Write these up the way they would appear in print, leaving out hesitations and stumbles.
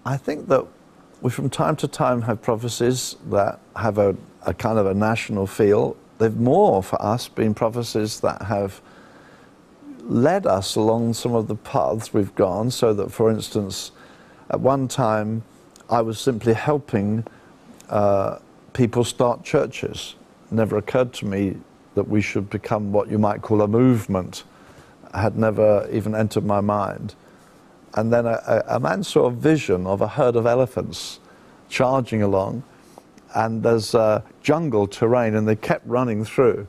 I think that we from time to time have prophecies that have a kind of a national feel. They've more for us been prophecies that have led us along some of the paths we've gone, so that, for instance, at one time I was simply helping people start churches. It never occurred to me that we should become what you might call a movement. It had never even entered my mind. And then a man saw a vision of a herd of elephants charging along, and there's jungle terrain, and they kept running through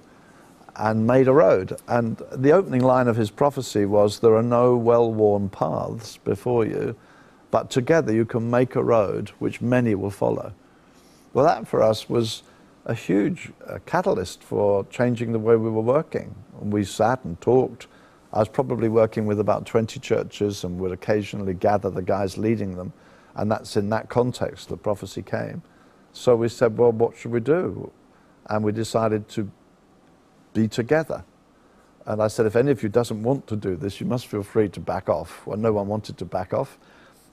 and made a road. And the opening line of his prophecy was, there are no well-worn paths before you, but together you can make a road which many will follow. Well, that for us was a huge catalyst for changing the way we were working. And we sat and talked. I was probably working with about 20 churches and would occasionally gather the guys leading them. And that's in that context the prophecy came. So we said, well, what should we do? And we decided to be together. And I said, if any of you doesn't want to do this, you must feel free to back off. Well, no one wanted to back off.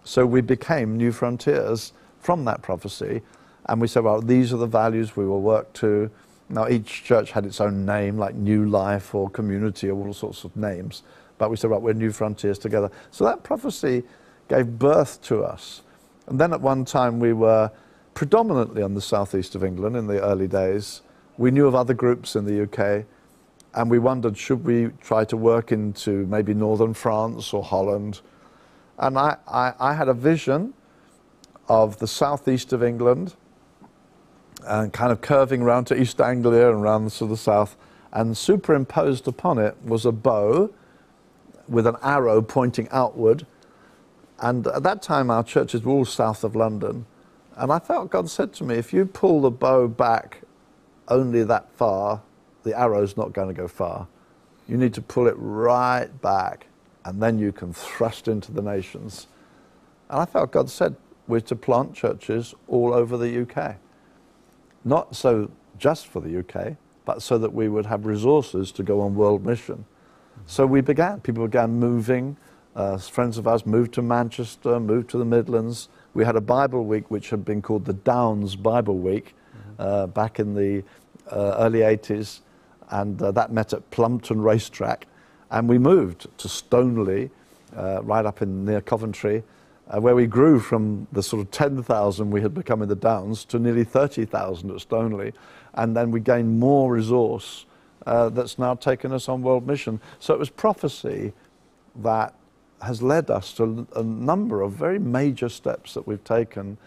So we became New Frontiers from that prophecy. And we said, well, these are the values we will work to. Now, each church had its own name, like New Life or Community or all sorts of names. But we said, right, we're New Frontiers together. So that prophecy gave birth to us. And then at one time we were predominantly on the southeast of England in the early days. We knew of other groups in the UK, and we wondered, should we try to work into maybe northern France or Holland? And I had a vision of the southeast of England, and kind of curving around to East Anglia and around to the south, and superimposed upon it was a bow with an arrow pointing outward. And at that time our churches were all south of London, and I felt God said to me, if you pull the bow back only that far, the arrow's not going to go far. You need to pull it right back, and then you can thrust into the nations. And I felt God said we're to plant churches all over the UK. Not so just for the UK, but so that we would have resources to go on world mission. So we began. People began moving. Friends of ours moved to Manchester, moved to the Midlands. We had a Bible week which had been called the Downs Bible Week back in the early 80s, and that met at Plumpton Racetrack. And we moved to Stoneleigh, right up in near Coventry, where we grew from the sort of 10,000 we had become in the Downs to nearly 30,000 at Stoneleigh. And then we gained more resource that's now taken us on world mission. So it was prophecy that has led us to a number of very major steps that we've taken